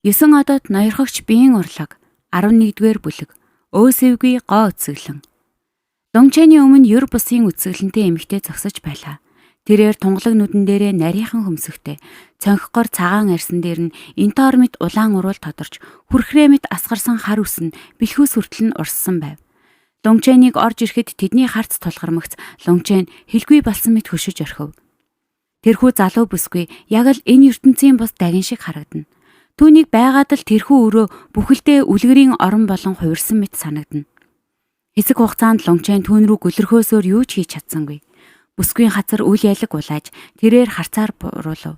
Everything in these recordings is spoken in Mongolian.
9 одод ноёрхогч биеийн урлаг 11-р бүлэг өөсөвгүй гоо үцэглэн. Лонгчэний өмнө ёр бусын үцэглэнтэй эмэгтэй зогсож байлаа. Тэрээр тунгалаг нүдэн дээрээ нарийнхан хөмсөгтэй, цонхгоор цагаан арьсан дээр нь энтоор мэт улаан уруул тодорч, хүрхрээ мэт асгарсан хар үс нь бэлхүүс хүртэл нь урссан байв. Лонгчэнийг орж ирэхэд тэдний харц тулгармагц Лонгчэн хэлгүй болсон мэт хөшөж орхив. Тэрхүү залуу бүсгүй яг л энэ ертөнцийн бус дагин шиг харагдана. Түүнийг байгаад л тэрхүү өрөө бүхэлдээ үлгэрийн орон болон хувирсан мэт санагдана. Хэсэг хугацаанд Лонгчэн түүн рүү гөлрөхөөсөөр юу ч хийж чадсангүй. Бүсгүйн хацар үл ялэг улааж тэрээр харцаар буруулав.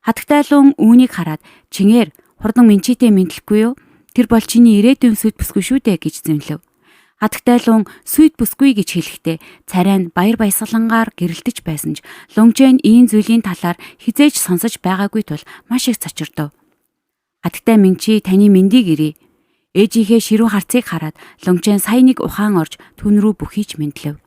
Хатагтайлуун үүнийг хараад "Чинээр хурдан Минчитэй мэдлэхгүй юу? Тэр бол чиний ирээдүйн сүд бүсгүй шүү дээ" гэж зэмлэв. Хатагтайлуун сүд бүсгүй гэж хэлэхдээ царай нь баяр баясгалангаар гэрэлтэж байсан ч Лонгчэн ийм зүйлийн талаар хизээж сонсож байгаагүй тул маш их цочирдов. "Хатагтай Минчи таны мэндийг ирье." Ээжийнхээ ширүүн харцыг хараад Лонгчэн сая нэг ухаан орж түн рүү бүхийж мэдлэв.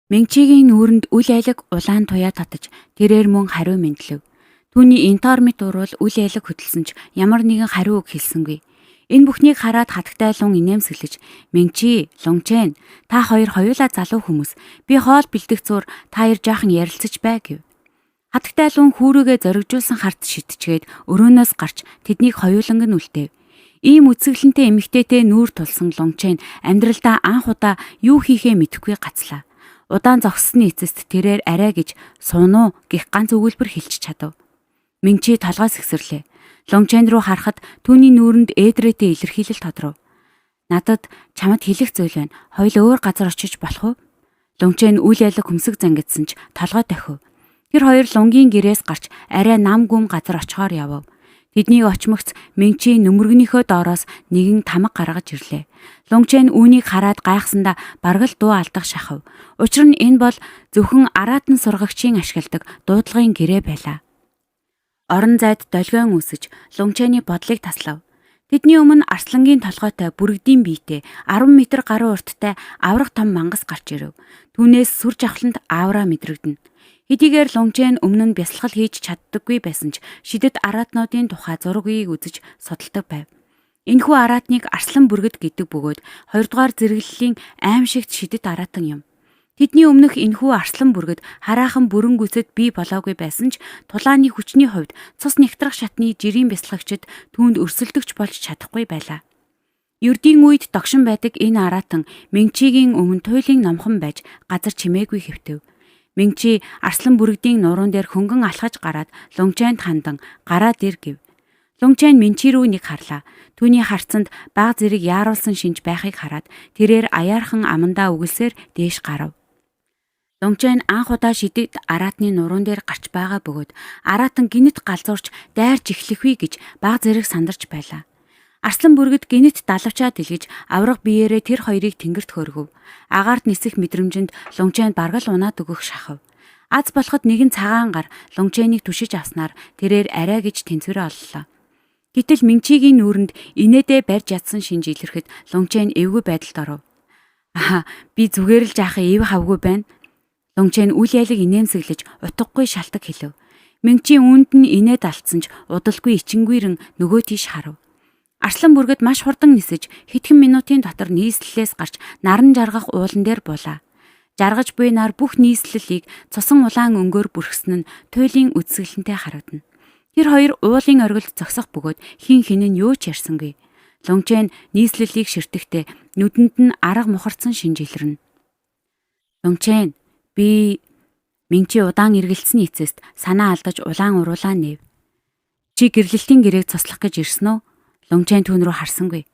Минчигийн нүүрэнд үл айлаг улаан туяа татаж тэрээр мөн хариу мэдлэв. Түүний энтоор мэт уруул үл айлаг хөдөлсөн ч ямар нэгэн хариу үг хэлсэнгүй. Энэ бүхнийг хараад хатагтайлуун инээмсэглэж "Минчи, Лонгчэн, та хоёр хоёулаа залуу хүмүүс. Би хоол бэлдэх зуур та хоёр жаахан ярилцаж бай" гэв. Хатагтайлуун хүүрүүгээ зоригжуулсан харц шидчгээд өрөөнөөс гарч тэднийг хоёуланг нь үлдээв. Ийм үцэглэнтэй эмэгтэйтэй нүүр тулсан Лонгчэн амьдралдаа анх удаа юу хийхээ мэдэхгүй гацлаа. Удаан зогссны эцэст тэрээр арай гэж "Суун уу" гэх ганц өгүүлбэр хэлж чадав. Минчи толгой сэгсэрлээ. Лонгчэн рүү харахад түүний нүүрэнд ээдрээтэй илэрхийлэл тодров. "Надад чамд хэлэх зүйл байна. Хоёул өөр газар очиж болох уу?" Лонгчэн үл ялаг хөмсөг зангидсан ч толгой дохив. Тэр хоёр лунгийн гэрээс гарч арай нам гүм газар очихоор явав. Тэднийг очмогц Минчи нөмөргөнийхөө доороос нэгэн тамга гаргаж ирлээ. Лонгчэн үүнийг хараад гайхсандаа бараг л дуу алдах шахав. Учир нь энэ бол зөвхөн араатан сургагчийн ашигладаг дуудлагын гэрээ байлаа. Орон зайд долгион үсэж Лонгчэний бодлыг таслав. Тэдний өмнө арслангийн толгойтой бүрэгдийн биетэй 10 м гаруй урттай аврах том мангас гарч ирэв. Түүнээс сүр жавхлант аавраа мэдрэгдэнэ. Хэдийгээр Лонгчэн өмнө нь бясалгал хийж чаддаггүй байсан ч шидэт араатнуудын тухай зургийг үзэж судалдаг байв. Энэхүү араатныг арслан бүргэд гэдэг бөгөөд 2 дугаар зэрэглэлийн аимшигт шидэт араатан юм. Тэдний өмнөх энэхүү арслан бүргэд хараахан бүрэн гүйцэд бий болоогүй байсан ч тулааны хүчний хувьд цус нэгтрах шатны жирийн бясалгагчид түүнд өрсөлдөгч болж чадахгүй байлаа. Ердийн үед догшин байдаг энэ араатан Минчигийн өмнө туйлын номхон байж газар чимээгүй хэвтэв. Минчи арслан бүрэгдийн нуруунд дээр хөнгөн алхаж гараад Лонгчэнд хандан "Гараад ир" гэв. Лонгчэн Минчи рүү нэг харлаа. Түүний харцанд баг зэрэг яаруулсан шинж байхыг хараад тэрээр аяархан амандаа үгэлсээр дээш гарав. Лонгчэн анх удаа шидэт араатны нуруун дээр гарч байгаа бөгөөд араатан гинэт галзуурч дайрч эхлэхүй гэж баг зэрэг сандарч байлаа. Арслан бүргэд гинэт далавчаа дэлгэж аврах биеэрээ тэр хоёрыг тэнгэрт хөргөв. Агаарт нисэх мэдрэмжинд Лонгчэнд баргал унаад өгөх шахав. Аз болоход нэгэн цагаан гар Лонгчэнийг түшиж авснаар тэрээр арай гэж тэнцвэрээ оллоо. Гэтэл Минчигийн нүүрэнд инээдээ барьж ядсан шинж илэрхэд Лонгчэн эвгүй байдалд оров. "Аа, би зүгээр л жаахан эв хавгүй байна." Лонгчэн үл ялэг инээмсэглэж утгагүй шалтак хэлв. Минчи үүнд нь инээд алдсан ч удалгүй ичингүйрэн нөгөө тийш харав. Арслан бүргэд маш хурдан нисэж хэдхэн минутын дотор нийслэлээс гарч наран жаргах уулан дээр буулаа. Жаргаж буй нар бүх нийслэлийг цусан улаан өнгөөр бүрхсэн нь туйлын үдсгэлэнтэй харагдана. Тэр хоёр уулын оргилд зогсох бөгөөд хин хин нь юу ч ярьсангүй. Лонгчэн нийслэлийг ширтэхдээ нүдэнд нь арга мухарцсан шинж илэрнэ. "Лонгчэн, би..." Минчи удаан эргэлцсэний эцэст санаа алдаж улаан уруулаа нээв. "Чи гэрлэлтийн гэрээг цуслах гэж ирсэн үү?" Лонгчэн түүн рүү харсангүй.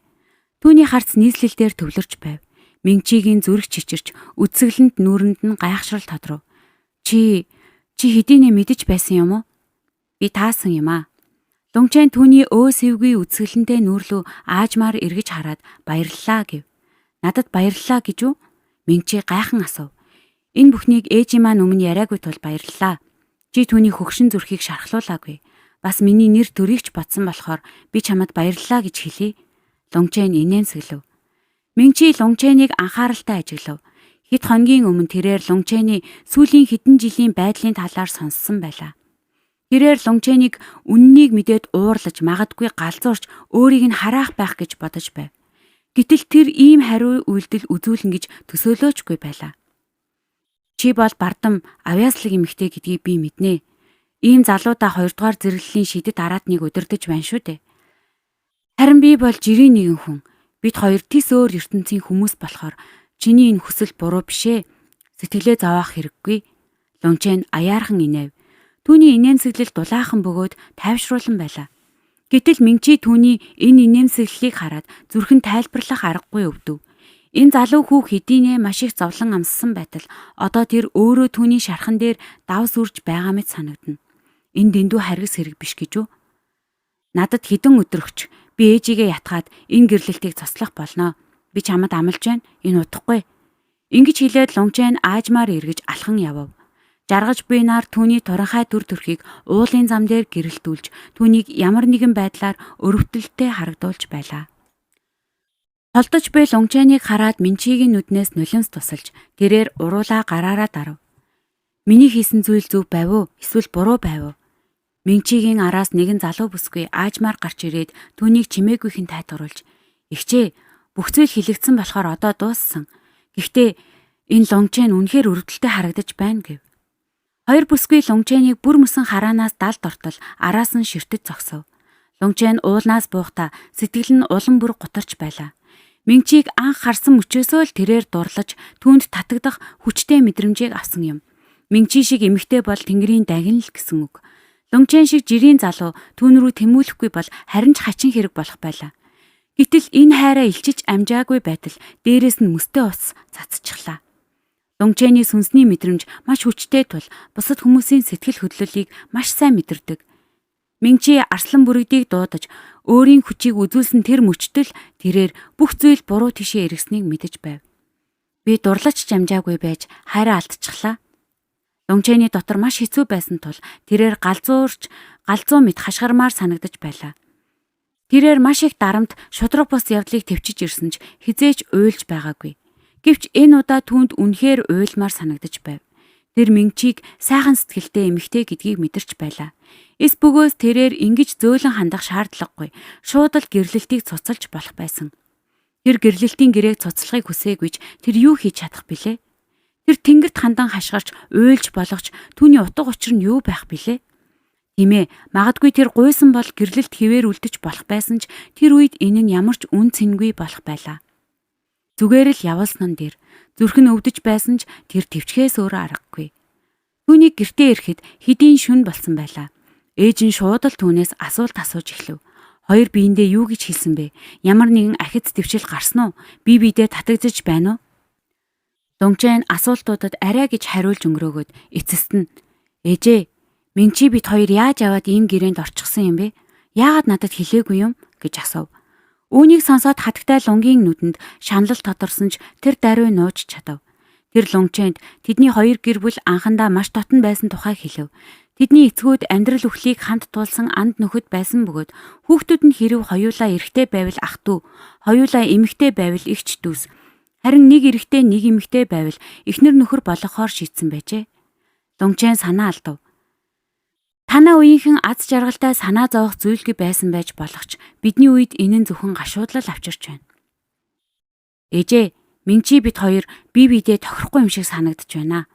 Түүний харц нийслэл дээр төвлөрч байв. Минчигийн зүрх чичирч үцэглэнд нүүрэнд нь гайхшрал тодров. Чи хэдийнэ мэдэж байсан юм уу?" "Би таасан юм аа." Лонгчэн түүний өөсөвгүй үцэглэнтэй нүүрлүү аажмаар эргэж хараад "Баярлалаа" гэв. "Надад баярлалаа гэж үү?" Минчи гайхан асуув. "Энэ бүхнийг ээжийн маань өмнө яриагүй тул баярлалаа. Чи түүний хөгшин зүрхийг шархлуулаагүй. Бас миний нэр төрийг ч бодсон болохоор би чамд баярлалаа гэж хэлье." Лонгчэн инээмсэглэв. Минчи Лонгчэнийг анхааралтай ажиглав. Хэд хоногийн өмнө тэрээр Лонгчэний сүүлийн хэдэн жилийн байдлын талаар сонссон байлаа. Тэрээр Лунгчэнийг үннийг мэдээд уурлаж магадгүй галзуурч өөрийг нь хараах байх гэж бодож байв. Гэтэл тэр ийм хариу үйлдэл үзүүлнэ гэж төсөөлөөчгүй байлаа. Чи бол бардам авьяаслаг эмэгтэй гэдгийг би мэднэ. Ийм залуудаа 2 дугаар зэрэглэлийн шидэд араатныг удирдах байна шүү дээ. Харин би бол жирийн нэгэн хүн. Бид хоёр тис өөр ертөнцийн хүмүүс болохоор чиний энэ хүсэл буруу бишээ. Сэтгэлээ зовоох хэрэггүй. Лунгчэн аяархан инээв. Түүний инээмсэглэл дулаахан бөгөөд тайвшруулан байлаа. Гэтэл Минчи түүний энэ инээмсэглэлийг хараад зүрхэн тайлбарлах аргагүй өвдөв. Энэ залуу хүү хэдийнэ маш их зовлон амссан байтал одоо тэр өөрөө түүний шархан дээр давс үрж байгаа мэт санагдана. Энэ дэндүү харгас хэрэг биш гэж үү? Надад хэдэн өдрөгч би ээжигээ ятгаад энэ гэрлэлтийг цослох болно. Би чамд амлаж байна. Энэ удахгүй. Ингэж хэлээд Лунгчэн аажмаар эргэж алхан явв. Жаргаж буй нар түүний туранхай төр төрхийг уулын зам дээр гэрэлтүүлж түүнийг ямар нэгэн байдлаар өрөвдөлтөй харагдуулж байлаа. Холдож буй Лунгчэныг хараад Минчигийн нүднээс нулимс тусалж гэрээр уруулаа гараараа дарав. Миний хийсэн зүйл зөв байв уу? Эсвэл буруу байв уу? Минчигийн араас нэгэн залуу бүсгүй аажмаар гарч ирээд түүнийг чимээгүйхэн тайтгаруулж "Эгчээ, бүх зүйл хилэгдсэн болохоор одоо дууссан. Гэхдээ энэ Лунгчэн үнэхээр өрөвдөлтөй харагдаж байна" гэв. Хоёр бүсгүй Лунгчэнийг бүр мөсөн хараанаас далд ортол араас нь ширтэд зогсов. Лунгчэн уулнаас буухдаа сэтгэл нь улам бүр гутарч байлаа. Минчийг анх харсан мөчөөсөө л тэрээр дурлаж түүнд татагдах хүчтэй мэдрэмжийг авсан юм. Минчи шиг эмэгтэй бол Тэнгэрийн дагин л гэсэн үг. Лунгчэн шиг жирийн залуу түүн рүү тэмүүлэхгүй бол харин ч хачин хэрэг болох байлаа. Гэтэл энэ хайраа илчиж амжаагүй байтал дээрээс нь мөстэй ус цацчихлаа. Лунгчэний сүнсний мэдрэмж маш хүчтэй тул бусад хүмүүсийн сэтгэл хөдлөлийг маш сайн мэдэрдэг. Минчи арслан бүрэгдийг дуудаж өөрийн хүчийг үзүүлсэн тэр мөчтөл тэрээр бүх зүйл буруу тишээ эргэснийг мэдэж байв. Би дурлаж амжаагүй байж хайраа алдчихлаа. Лунгчэний дотор маш хэцүү байсан тул тэрээр галзуу мэд хашгирмаар санагдаж байлаа. Тэрээр маш их дарамт шудраг бус явдлыг төвчж ирсэн ч хизээч уйлж байгаагүй. Гэвч энэ удаа түүнд үнэхээр уйлмаар санагдаж байв. Тэр Минчийг сайхан сэтгэлтэй эмэгтэй гэдгийг мэдэрч байлаа. Эс бөгөөс тэрээр ингэж зөөлөн хандах шаардлагагүй. Шууд л гэрлэлтийг цуцалж болох байсан. Тэр гэрлэлтийн гэрээг цуцлахыг хүсээгүйч тэр юу хийж чадах билээ? Тэр тэнгэрт хандан хашгирч уйлж болгоч түүний утга учир нь юу байх билээ? Тийм ээ, магадгүй тэр гуйсан бол гэрлэлт хിവэр үлдэж болох байсан ч тэр үед энэ нь ямар ч үн цэнгүй болох байлаа. Зүгээр л явуулсан нь дээр зүрх нь өвдөж байсан ч тэр төвчгээс өөрөө аргагүй. Түүний гэртээ ирэхэд хэдийн шүн болсон байлаа. Ээж нь шууд л түүнээс асуулт асууж эхлэв. Хоёр биендээ юу гэж хэлсэн бэ? Ямар нэгэн ахиц төвчл гарсан уу? Бие биедээ татагдж байна уу? Лунгчэн асуултуудад арай гэж хариулж өнгөрөөгөөд эцэст нь "Ээжээ, Минчи бид хоёр яаж яваад ийм гэрээнд орчихсон юм бэ? Яагаад надад хэлээгүй юм?" гэж асуув. Үүнийг сонсоод хатагтай Лунгийн нүдэнд шанал тодорсон ч тэр даруй нууж чадав. Тэр Лунгчэнд тэдний хоёр гэр бүл анхандаа маш дотн байсан тухай хэлв. Тэдний эцгүүд амьдрал үхлийг хамт туулсан анд нөхөд байсан бөгөөд хүүхдүүд нь хэрв хоёулаа эрэгтэй байвал ах トゥ, хоёулаа эмэгтэй байвал эгч дүүс. Харин нэг эрэгтэй нэг эмэгтэй байвал эхнэр нөхөр болгохоор шийдсэн байжээ. Лунгчэн санаа алдав. Танаа үеийнхэн аз жаргалтай санаа зовох зүйлгүй байсан байж болох ч бидний үед энэ нь зөвхөн гашуудлал авчирч байна. Ээжээ, Минчи бид хоёр бие биедээ тохирохгүй юм шиг санагдаж байна.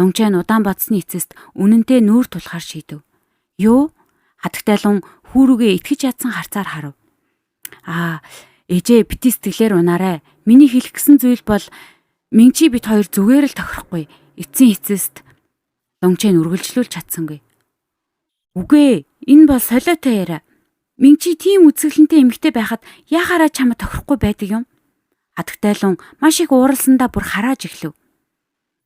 Лунгчэн удаан бодсны эцэст үнэнтэй нүүр тулахар шийдэв. Юу? Хатагтай Лун хүүрүүгээ итгэж ядсан харцаар харав. Ээжээ, бити сэтгэлээр унаарай. Миний хэлэх гэсэн зүйл бол Минчи бид хоёр зүгээр л тохирохгүй. Эцсийн эцэст Лунгчэн үргэлжлүүлж чадсангүй. Үгүй, энэ бол солиотой яриа. Минчи тийм үзэсгэлэнтэй эмэгтэй байхад яхаараа чамд тохирохгүй байдаг юм? Хатагтай Лун маш их ууралсандаа бүр харааж эхлэв.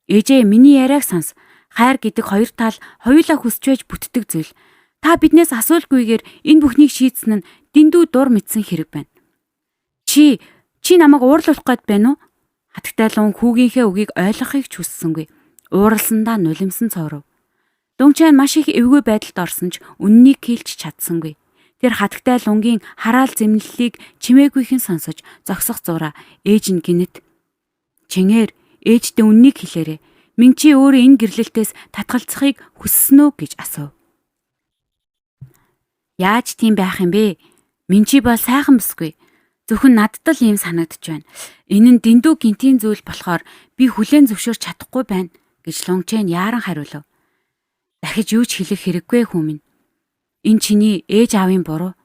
Ээжээ, миний яриаг сонс. Хайр гэдэг хоёр тал хоёулаа хүсч байж бүтдэг зүйл. Та биднээс асуулгүйгээр энэ бүхнийг шийдсэн нь дэндүү дур мэдсэн хэрэг байна. Чи намайг уурлуулах гээд байна уу? Хатагтай Лун хүүгийнхээ үгийг ойлгохыг ч хүссэнгүй. Ууралсандаа нулимсан цооров. Лунгчэн маш их эвгүй байдалд орсон ч үннийг хэлж чадсангүй. Тэр хатагтай Лунгийн хараал зэмлэлийг чимээгүйхэн сонсож зогсох зураа ээж нь гинэт "Чинээр ээжтэй үннийг хэлээрэй. Минчи өөрөө энэ гэрлэлтээс татгалзахыг хүссэн үү?" гэж асуув. Яаж тийм байх юм бэ? Минчи бол сайхан бүсгүй. Зөвхөн надад л ийм санагдаж байна. Энэ нь дэндүү гинтийн зүйл болохоор би хүлээн зөвшөөрч чадахгүй байна гэж Лонгчен яаран хариулав. Дахиж юу ч хэлэх хэрэггүй хүн минь. Энэ чиний ээж аавын буруу.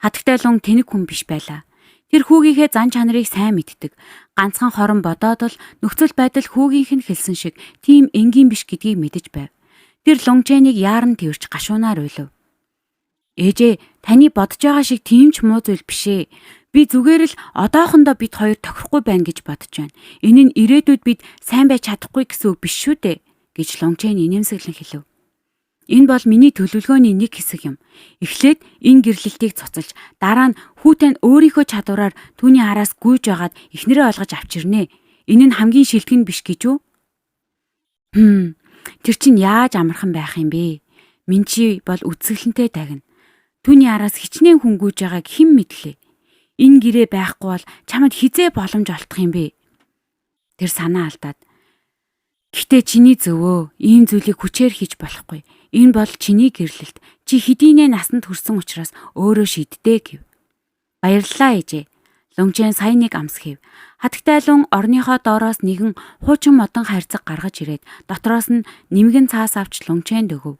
Хатагтай Лонг тэнэг хүн биш байлаа. Тэр хүүгийнхээ зан чанарыг сайн мэддэг. Ганцхан хорон бодоод л нөхцөл байдал хүүгийнх нь хэлсэн шиг тийм энгийн биш гэдгийг мэдэж байв. Тэр Лонгченыг яаран тэрч гашуунаар уйлав. Ээжээ, таны бодож байгаа шиг тийм ч муу зүйл бишээ. Би зүгээр л одоохондоо бид хоёр тохирохгүй байна гэж бодож байна. Энэ нь ирээдүйд бид сайн байж чадахгүй гэсэн үг биш шүү дээ гэж Лонгчен инээмсэглэн хэлв. Энэ бол миний төлөвлөгөөний нэг хэсэг юм. Эхлээд энэ гэрлэлтийг цуцалж, дараа нь хүүтэн өөрийнхөө чадвараар түүний араас гүйж байгаад эхнэрээ олгож авчирнэ. Энэ нь хамгийн шилдэг нь биш гэж үү? Тэр чинь яаж амархан байх юм бэ? Минчи бол үзэсгэлэнтэй дагна. Түүний араас хичнээн хүн гүйж байгааг хэн мэдлээ? Энэ гэрээ байхгүй бол чамд хизээ боломж олдох юм бэ? Тэр санаа алдаад. Гэхдээ чиний зөвөө, ийм зүйлийг хүчээр хийж болохгүй. Энэ бол чиний гэрлэлт. Чи хэдийнэ насанд хүрсэн учраас өөрөө шийддээ гэв. Баярлалаа ээжээ. Лонгчен сая нэг амс хийв. Хатагтай Лун орныхоо доороос нэгэн хуучин модон хайрцаг гаргаж ирээд дотроос нь нэмгэн цаас авч Лонгченд өгөв.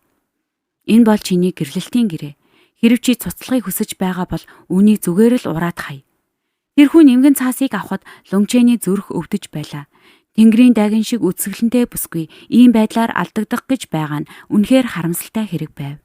Энэ бол чиний гэрлэлтийн гэрээ. Хэрэв чи цуцлахыг хүсэж байгаа бол үүнийг зүгээр л ураад хай. Тэрхүү нэмгэн цаасыг авахд Лонгчений зүрх өвдөж байлаа. Тэнгэрийн дагин шиг үсгэлэнтэй бүсгүй ийм байдлаар алдагдах гэж байгаа нь үнэхээр харамсалтай хэрэг байв.